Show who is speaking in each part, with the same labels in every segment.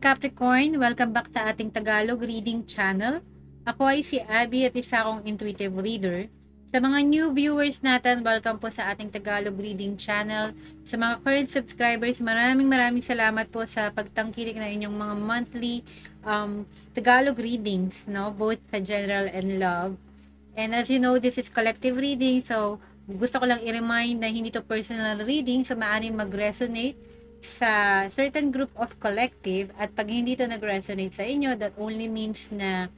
Speaker 1: Capricorn! Welcome back sa ating Tagalog Reading Channel. Ako ay si Abby at isa akong intuitive reader. Sa mga new viewers natin, welcome po sa ating Tagalog Reading Channel. Sa mga current subscribers, maraming salamat po sa pagtangkilik na inyong mga monthly Tagalog readings, no? Both sa general and love. And as you know, this is collective reading, so gusto ko lang i-remind na hindi to personal reading, so maaaring mag-resonate sa certain group of collective, at pag hindi to nag-resonate sa inyo, that only means na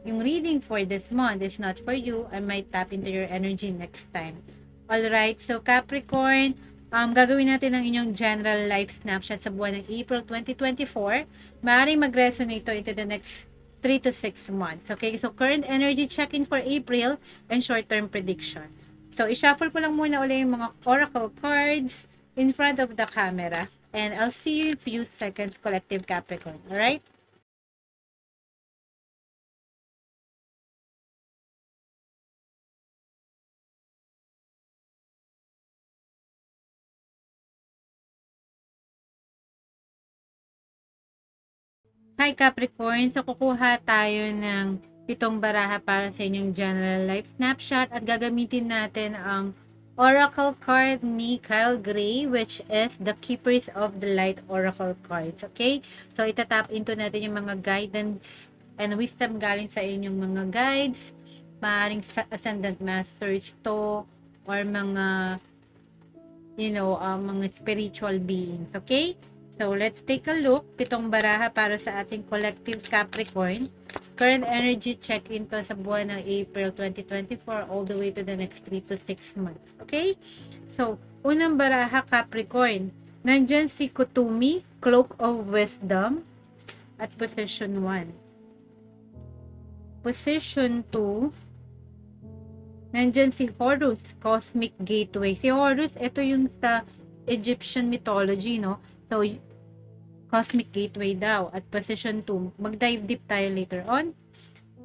Speaker 1: yung reading for this month is not for you. I might tap into your energy next time. Alright, so Capricorn, gagawin natin ang inyong general life snapshot sa buwan ng April 2024. Maaaring mag-resonate to into the next 3 to 6 months. Okay, so current energy check-in for April and short-term prediction. So, i-shuffle ko lang muna ulit yung mga oracle cards in front of the camera, and I'll see you in a few seconds, collective Capricorn. Alright? Hi Capricorn, so kukuha tayo ng 7 baraha para sa inyong general life snapshot, at gagamitin natin ang oracle card ni Kyle Gray, which is the Keepers of the Light oracle cards. Okay? So itatap into natin yung mga guidance and wisdom galing sa inyong mga guides, maaaring ascendant masters to, or mga mga spiritual beings. Okay? So let's take a look. 7 baraha para sa ating collective Capricorn. Current energy check-in to sa buwan ng April 2024 all the way to the next 3 to 6 months. Okay? So, unang baraha Capricorn. Nandyan si Kutumi, Cloak of Wisdom, at Position 1. Position 2, nandyan si Horus, Cosmic Gateway. Si Horus, ito yung sa Egyptian mythology, no? So, Cosmic Gateway daw. At Position 2, mag-dive deep tayo later on.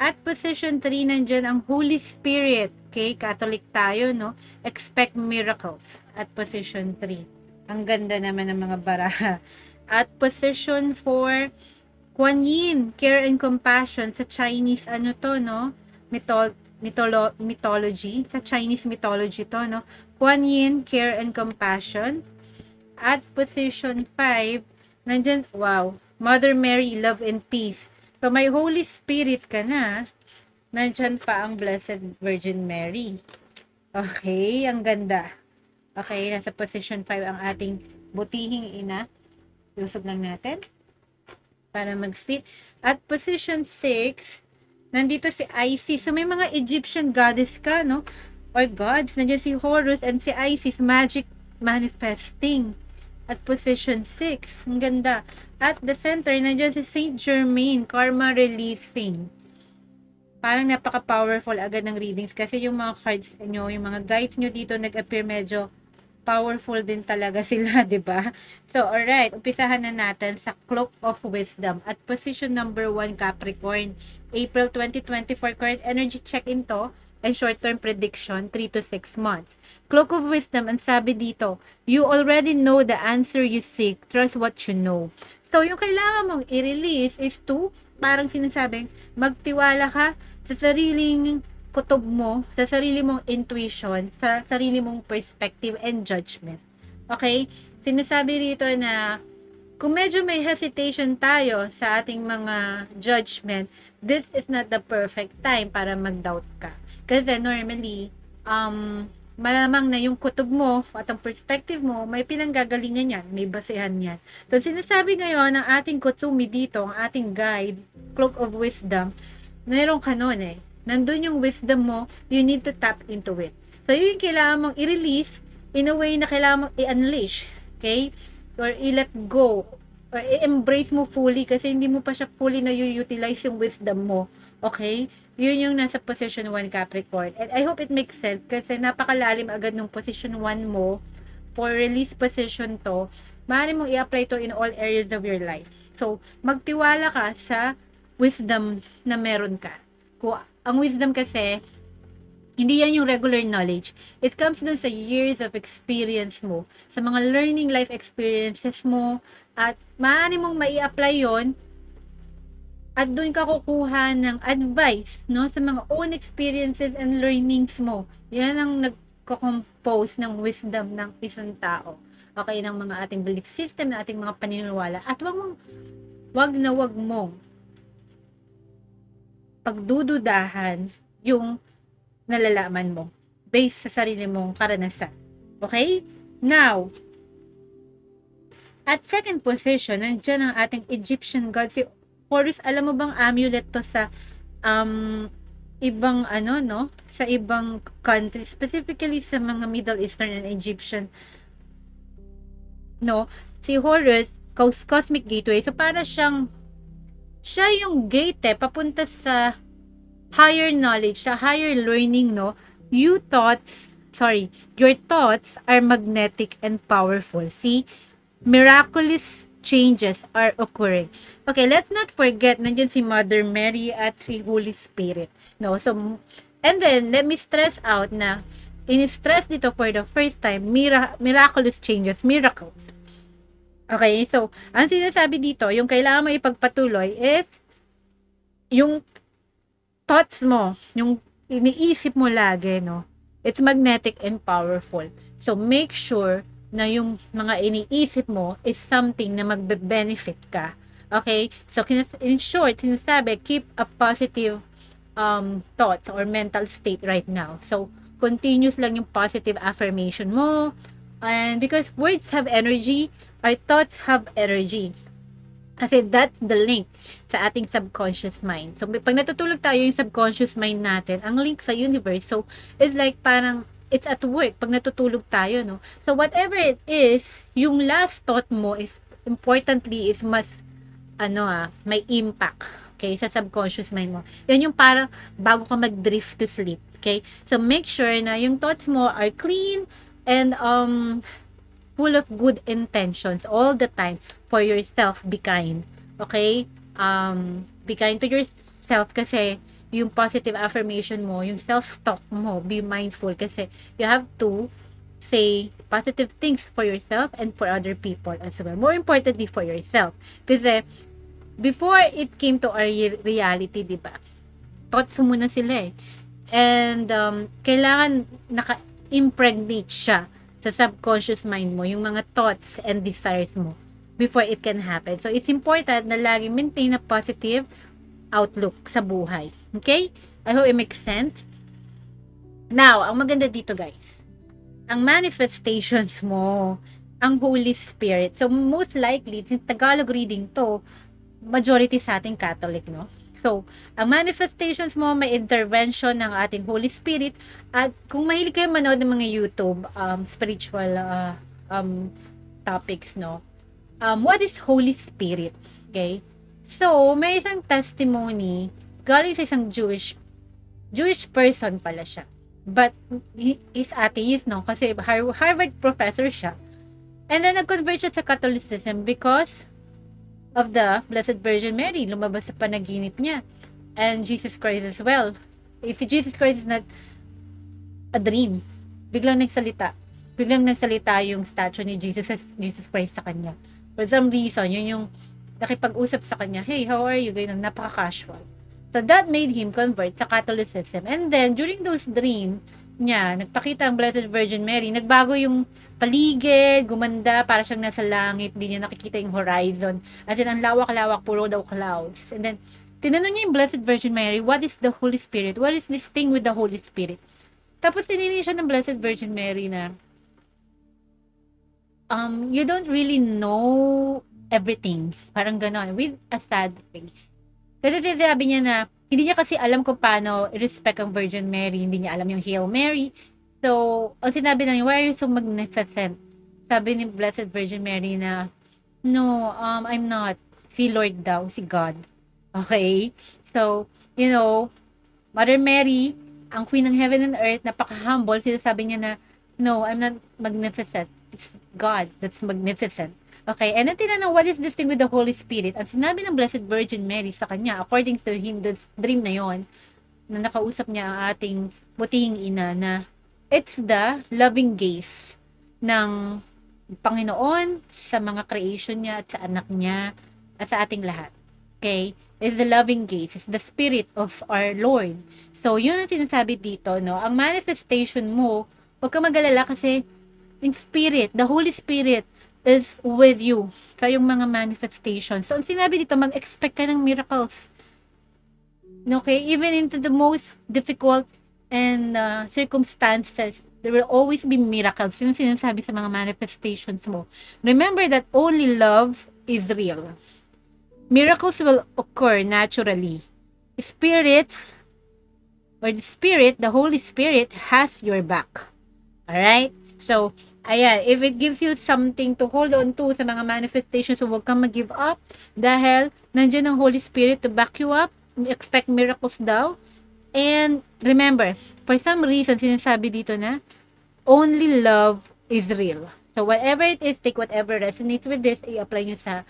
Speaker 1: At Position 3, nandyan ang Holy Spirit. Okay, Catholic tayo, no? Expect miracles. At Position 3. Ang ganda naman ng mga baraha. At Position 4, Kuan Yin, Care and Compassion. Sa Chinese, ano to, no? Mythology. Sa Chinese mythology to, no? Kuan Yin, Care and Compassion. At Position 5, nandyan, wow, Mother Mary, Love and Peace. So, may Holy Spirit ka na, nandyan pa ang Blessed Virgin Mary. Okay, ang ganda. Okay, nasa Position 5 ang ating butihing ina. Lusog lang natin para mag-fit. At Position 6, nandito si Isis. So, may mga Egyptian goddess ka, no? Or gods. Nandyan si Horus and si Isis, magic manifesting. At Position 6, ang ganda. At the center, nandiyan si Saint Germain, karma releasing. Parang napaka-powerful agad ng readings kasi yung mga cards nyo, yung mga guides nyo dito nag-appear medyo powerful din talaga sila, di ba? So, alright, umpisahan na natin sa Cloak of Wisdom. At Position number 1, Capricorn, April 2024, current energy check-in to, and short-term prediction, 3 to 6 months. Cloak of Wisdom, ang sabi dito, you already know the answer you seek. Trust what you know. So, yung kailangan mong i-release is to, parang sinasabing, magtiwala ka sa sariling kutob mo, sa sarili mong intuition, sa sarili mong perspective and judgment. Okay? Sinasabi rito na, kung medyo may hesitation tayo sa ating mga judgment, this is not the perfect time para mag-doubt ka. Kasi normally, malamang na yung kutob mo at ang perspective mo, may pinanggagalingan yan, may basehan yan. So, sinasabi ngayon ng ating Kutsumi dito, ang ating guide, Cloak of Wisdom, meron ka nun eh. Nandun yung wisdom mo, you need to tap into it. So, yun yung kailangan mong i-release in a way na kailangan mong i-unleash. Okay? Or i-let go. Or i-embrace mo fully kasi hindi mo pa siya fully na i-utilize yung wisdom mo. Okay? Yun yung nasa Position 1, Capricorn. And I hope it makes sense kasi napakalalim agad ng Position 1 mo. For release position to, maaari mong i-apply to in all areas of your life. So, magtiwala ka sa wisdom na meron ka. Kung ang wisdom kasi, Hindi yan yung regular knowledge. It comes dun sa years of experience mo, sa mga learning life experiences mo, at maaari mong mai-apply yon at dun ka kukuha ng advice, no, sa mga own experiences and learnings mo. Yan ang nagko-compose ng wisdom ng isang tao. Okay, ng mga ating belief system, ng ating mga paniniwala. At wag mong pagdududahan yung nalalaman mo based sa sarili mong karanasan. Okay? Now, at second position, nandiyan ang ating Egyptian god, si Horus. Alam mo bang amulet to sa ibang sa ibang country, specifically sa mga Middle Eastern and Egyptian, no? Si Horus, cosmic gateway. So, siya yung gate papunta sa higher knowledge, sa higher learning, no? Your thoughts are magnetic and powerful. See? Miraculous changes are occurring. Okay, let's not forget, nandiyan si Mother Mary at si Holy Spirit. No? So, and then, let me stress out na, in-stress dito for the first time, miraculous changes, miracles. Okay, so, ang sinasabi dito, yung kailangan mo ipagpatuloy is, yung thoughts mo, yung iniisip mo lagi, no? It's magnetic and powerful. So, make sure na yung mga iniisip mo is something na magbe-benefit ka. Okay? So, in short, sinasabi, keep a positive thoughts or mental state right now. So, continuous lang yung positive affirmation mo. And because words have energy, our thoughts have energy. Kasi that's the link sa ating subconscious mind. So, pag natutulog tayo, yung subconscious mind natin, ang link sa universe. So, it's like parang, it's at work pag natutulog tayo, no? So, whatever it is, yung last thought mo is, importantly, is mas, may impact, okay, sa subconscious mind mo. Yan yung parang, bago ka mag-drift to sleep, okay? So, make sure na yung thoughts mo are clean and, full of good intentions all the time for yourself. Be kind. Okay? Be kind to yourself kasi yung positive affirmation mo, yung self-talk mo, be mindful kasi you have to say positive things for yourself and for other people as well. More importantly, for yourself. Kasi before it came to our reality, diba? Thoughts muna sila eh. And kailangan naka-impregnate siya sa subconscious mind mo, yung mga thoughts and desires mo before it can happen. So, it's important na lagi maintain a positive outlook sa buhay. Okay? I hope it makes sense. Now, ang maganda dito, guys, ang manifestations mo, ang Holy Spirit. So, most likely, since Tagalog reading to, majority sa ating Catholic, no? So, ang manifestations mo, may intervention ng ating Holy Spirit. At kung mahilig kayo manood ng mga YouTube spiritual topics, no? What is Holy Spirit? Okay? So, may isang testimony galing sa isang Jewish person pala siya. But, is atheist, no? Kasi Harvard professor siya. And then, nag-convert siya sa Catholicism because of the Blessed Virgin Mary. Lumabas sa panaginip niya. And Jesus Christ as well. If Jesus Christ is not a dream, biglang nagsalita yung statue ni Jesus Christ sa kanya. For some reason, yun yung nakipag-usap sa kanya, hey, how are you? Ganyan, napaka-casual. So, that made him convert sa Catholicism. And then, during those dreams niya, nagpakita ang Blessed Virgin Mary, nagbago yung paligid, gumanda, para siyang nasa langit, hindi niya nakikita yung horizon. At then, ang lawak-lawak, puro daw clouds. And then, tinanong niya yung Blessed Virgin Mary, what is the Holy Spirit? What is this thing with the Holy Spirit? Tapos, tinanong siya ng Blessed Virgin Mary na, you don't really know everything. Parang ganon, with a sad face. Kasi sabi niya na, hindi niya kasi alam kung paano i-respect ang Virgin Mary, hindi niya alam yung Hail Mary. So, ang sinabi na niya, why are you so magnificent? Sabi ni Blessed Virgin Mary na, no, I'm not. Si Lord daw, si God. Okay? So, Mother Mary, ang Queen ng Heaven and Earth, napaka-humble. Sinasabi niya na, no, I'm not magnificent. It's God that's magnificent. Okay, and then tinanong, what is this thing with the Holy Spirit? Ang sinabi ng Blessed Virgin Mary sa kanya, according to him, the dream na yon, na nakausap niya ang ating butihing ina na it's the loving gaze ng Panginoon sa mga creation niya at sa anak niya at sa ating lahat. Okay? Is the loving gaze. Is the spirit of our Lord. So, yun ang sinasabi dito, no? Ang manifestation mo, huwag ka mag-alala kasi in spirit, the Holy Spirit is with you sa yung mga manifestations. So, ang sinabi dito, mag-expect ka ng miracles. Okay? Even into the most difficult and circumstances, there will always be miracles. Yung sinasabi sa mga manifestations mo. Remember that only love is real. Miracles will occur naturally. Spirits, or the Spirit, the Holy Spirit, has your back. Alright? So, ayan, if it gives you something to hold on to sa mga manifestations, so huwag kang mag-give up dahil nandiyan ang Holy Spirit to back you up. Expect miracles daw. And remember, for some reason, sinasabi dito na only love is real. So, whatever it is, take whatever resonates with this, i-apply nyo sa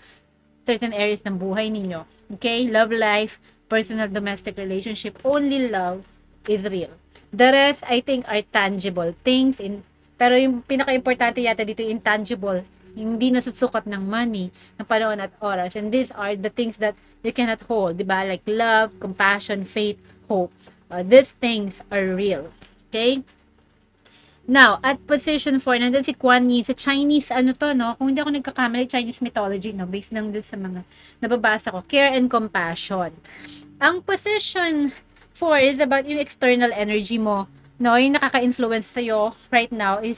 Speaker 1: certain areas ng buhay ninyo. Okay? Love life, personal domestic relationship, only love is real. The rest, I think, are tangible things. Pero yung pinaka-importante yata dito, intangible. Hindi nasusukat ng money, ng panahon at oras. And these are the things that you cannot hold. Diba? Like love, compassion, faith, hope. These things are real. Okay? Now, at position 4, nandun si Kuan Yin. Sa Chinese, no? Kung hindi ako nagkakamali, Chinese mythology, no? Based lang dun sa mga nababasa ko. Care and compassion. Ang position 4 is about yung external energy mo. No? Yung nakaka-influence sa'yo right now is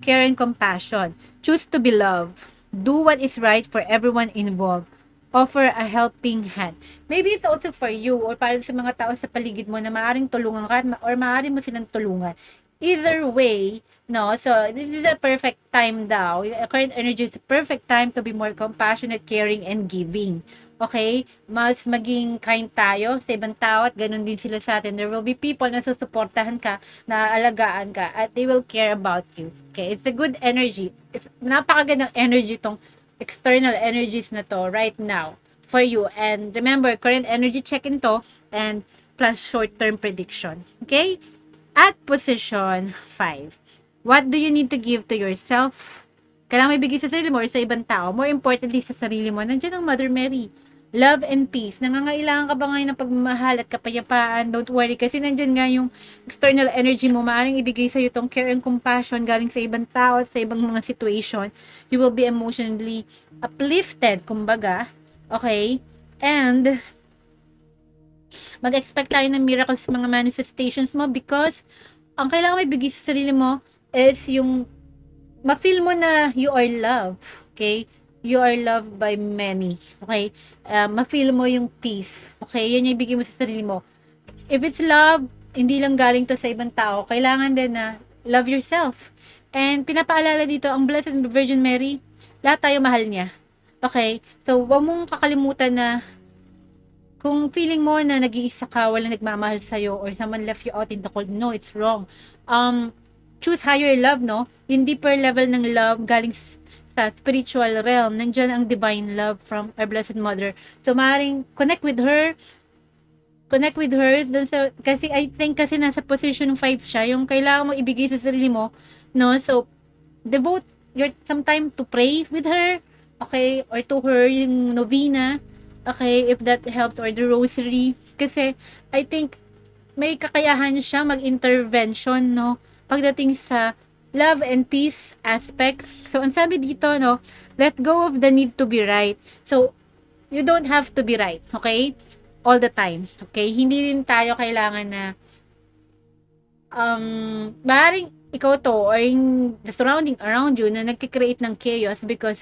Speaker 1: care and compassion. Choose to be loved. Do what is right for everyone involved. Offer a helping hand. Maybe it's also for you or para sa mga tao sa paligid mo na maaaring tulungan ka or maaaring mo silang tulungan. Either way, no, so this is a perfect time daw. Current energy is a perfect time to be more compassionate, caring, and giving. Okay? Mas maging kind tayo sa ibang tao at ganun din sila sa atin. There will be people na susuportahan ka, na alagaan ka, at they will care about you. Okay? It's a good energy. It's napakagandang energy tong external energies na to right now for you. And remember, current energy check-in to and plus short-term prediction. Okay? At position 5, what do you need to give to yourself? Kailangan may bigay sa sarili mo or sa ibang tao. More importantly, sa sarili mo. Nandiyan ang Mother Mary. Love and peace. Nangangailangan ka ba ngayon ng pagmamahal at kapayapaan? Don't worry. Kasi nandiyan nga yung external energy mo. Maaaring ibigay sa'yo itong care and compassion galing sa ibang tao at sa ibang mga situation. You will be emotionally uplifted, kumbaga. Okay? And mag-expect tayo ng miracles sa mga manifestations mo because ang kailangan may bigay sa sarili mo is yung ma-feel mo na you are loved. Okay? You are loved by many. Okay? Ma-feel mo yung peace. Okay? Yan yung ibigay mo sa sarili mo. If it's love, hindi lang galing to sa ibang tao. Kailangan din na love yourself. And pinapaalala dito, ang Blessed Virgin Mary, lahat tayo mahal niya. Okay? So, huwag mong kakalimutan na kung feeling mo na nag-iisa ka, walang nagmamahal sa'yo, or someone left you out in the cold, no, it's wrong. Choose higher love, no? Yung deeper level ng love galing sa spiritual realm. Nandiyan ang divine love from our Blessed Mother. So, maaaring connect with her. Dun sa, kasi I think kasi nasa position 5 siya, yung kailangan mo ibigay sa sarili mo, no? So, devote some time to pray with her, okay? Or to her, yung novena, okay, if that helps, or the rosary. Kasi, I think, may kakayahan siya mag-intervention, no? Pagdating sa love and peace aspects. So, ang sabi dito, no? Let go of the need to be right. So, you don't have to be right, okay? All the time, okay? Hindi rin tayo kailangan na maaaring ikaw to, or yung the surrounding around you na nagkikreate ng chaos because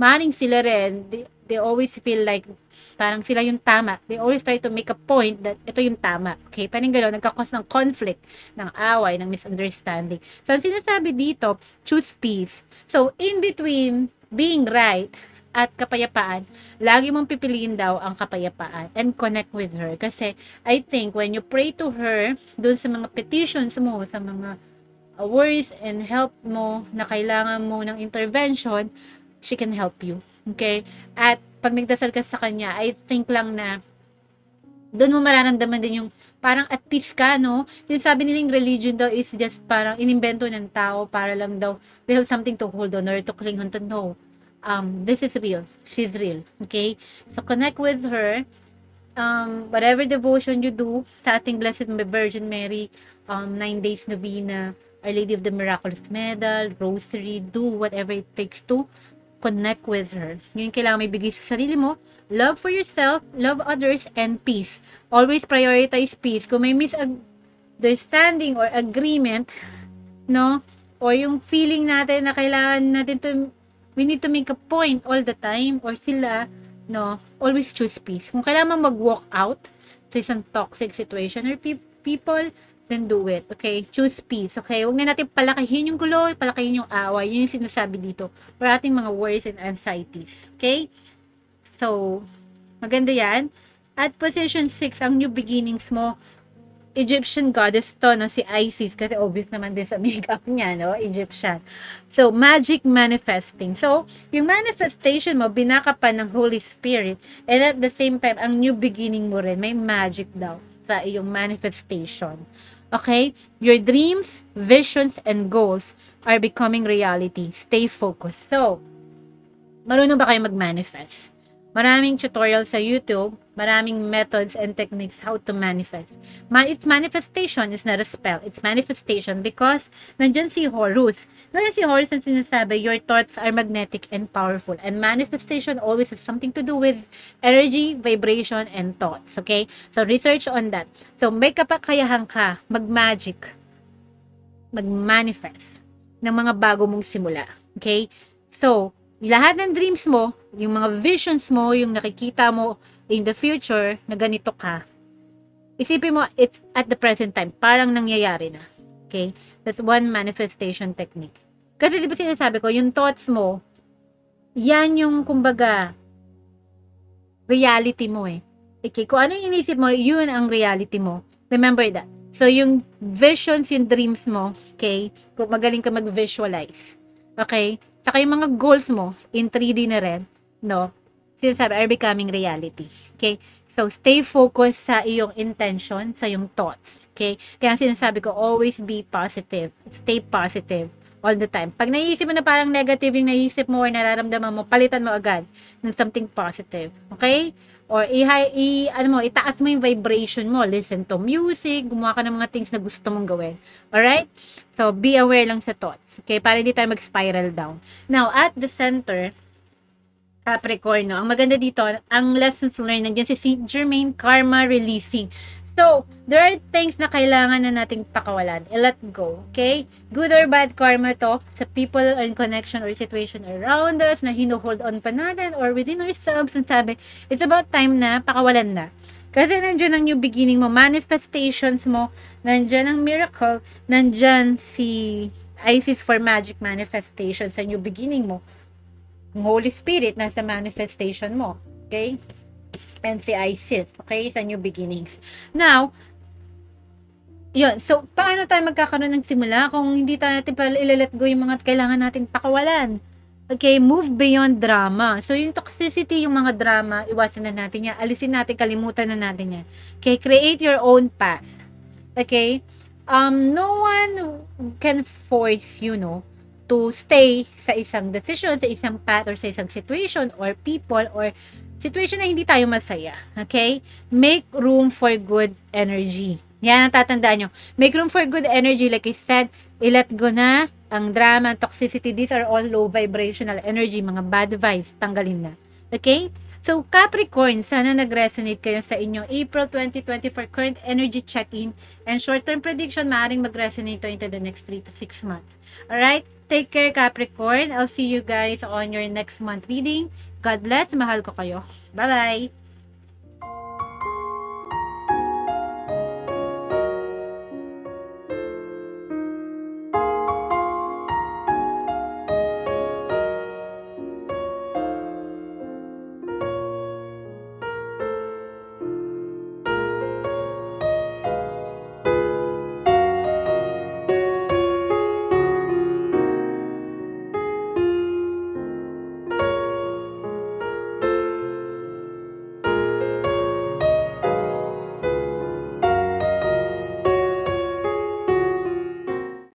Speaker 1: maaaring sila rin, they always feel like parang sila yung tama. They always try to make a point that ito yung tama. Okay? Parang gano'n, nagkakos ng conflict, ng away, ng misunderstanding. So, ang sinasabi dito, choose peace. So, in between being right at kapayapaan, lagi mong pipiliin daw ang kapayapaan and connect with her. Kasi, I think, when you pray to her, dun sa mga petitions mo, sa mga worries and help mo na kailangan mo ng intervention, she can help you. Okay? At pag nagdasal ka sa kanya, I think lang na doon mo mararamdaman din yung parang at peace ka, no? Yung sabi nilang religion daw is just parang inimbento ng tao para lang daw they have something to hold on or to cling on to. No. This is real. She's real. Okay? So, connect with her. Whatever devotion you do sa ating Blessed Virgin Mary, 9 days novena, Our Lady of the Miraculous Medal, Rosary, do whatever it takes to connect with her. Yun kailangan may bigay sa sarili mo. Love for yourself, love others, and peace. Always prioritize peace. Kung may misunderstanding or agreement, no, or yung feeling natin na kailangan natin to, we need to make a point all the time, or sila, no, always choose peace. Kung kailangan mag-walk out sa isang toxic situation or people, then do it. Okay? Choose peace. Okay? Huwag na natin palakihin yung gulo, palakihin yung away. Yun yung sinasabi dito for ating mga worries and anxieties. Okay? So, maganda yan. At position 6, ang new beginnings mo, Egyptian goddess to, no? Si Isis, kasi obvious naman din sa makeup niya, no? Egyptian. So, magic manifesting. So, yung manifestation mo, binaka pa ng Holy Spirit, and at the same time, ang new beginning mo rin, may magic daw sa iyong manifestation. Okay? Your dreams, visions, and goals are becoming reality. Stay focused. So, marunong ba kayo mag-manifest? Maraming tutorials sa YouTube, maraming methods and techniques how to manifest. It's manifestation, is not a spell. It's manifestation because nandyan si Horus. Nandyan si Horus ang sinasabi, your thoughts are magnetic and powerful. And manifestation always has something to do with energy, vibration, and thoughts. Okay? So, research on that. So, may kapakayahan ka mag-magic, mag-manifest ng mga bago mong simula. Okay? So, lahat ng dreams mo, yung mga visions mo, yung nakikita mo in the future na ganito ka, isipin mo, it's at the present time. Parang nangyayari na. Okay? That's one manifestation technique. Kasi di ba sinasabi ko, yung thoughts mo, yan yung, kumbaga, reality mo eh. Okay? Kung ano yung inisip mo, yun ang reality mo. Remember that. So, yung visions, yung dreams mo, okay? Kung magaling ka mag-visualize. Okay? Saka yung mga goals mo, in 3D na rin, no? Sinasabi, are becoming reality. Okay? So, stay focused sa iyong intention, sa iyong thoughts. Okay? Kaya sinasabi ko, always be positive. Stay positive all the time. Pag naisip mo na parang negative yung naisip mo or nararamdaman mo, palitan mo agad ng something positive. Okay? Or itaas mo yung vibration mo. Listen to music, gumawa ka ng mga things na gusto mong gawin. Alright? So, be aware lang sa thoughts. Okay? Para hindi tayo mag-spiral down. Now, at the center, Capricorn, no? Ang maganda dito, ang lessons learned, nandiyan si Saint Germain, karma releasing. So, there are things na kailangan na nating pakawalan. Let go. Okay? Good or bad karma to sa people and connection or situation around us na hinuhold on pa natin or within ourselves. And sabi, it's about time na pakawalan na. Kasi nandiyan ang new beginning mo, manifestations mo, nandiyan ang miracle, nandiyan si Isis for magic manifestation sa new beginning mo. Ang Holy Spirit nasa manifestation mo. Okay? And si Isis. Okay? Sa new beginnings. Now, yun. So, paano tayo magkakaroon ng simula kung hindi tayo natin pala ilalet go yung mga kailangan natin pakawalan? Okay, move beyond drama. So, yung toxicity, yung mga drama, iwasan na natin yan. Alisin natin, kalimutan na natin yan. Okay, create your own path. Okay? No one can force you, no, to stay sa isang decision, sa isang path, or sa isang situation, or people, or situation na hindi tayo masaya. Okay? Make room for good energy. Yan ang tatandaan nyo. Make room for good energy. Like I said, i-let go na ang drama, toxicity. These are all low vibrational energy, mga bad vibes. Tanggalin na. Okay? So, Capricorn, sana nag-resonate kayo sa inyong April 2024 current energy check-in and short-term prediction, maaaring mag-resonate into the next 3 to 6 months. Alright? Take care, Capricorn. I'll see you guys on your next month reading. God bless. Mahal ko kayo. Bye-bye.